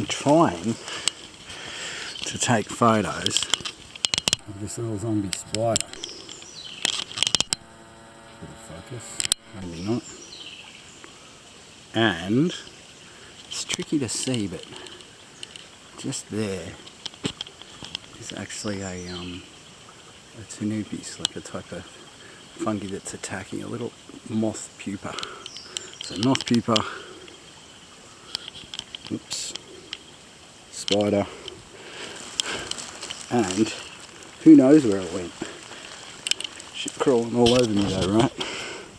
I'm trying to take photos of this little zombie spider. Bit of focus, maybe not. And it's tricky to see, but just there is actually a Tanupis, like a type of fungi that's attacking a little moth pupa. So moth pupa, oops, spider, and who knows where it went. Shit crawling all over me though, right?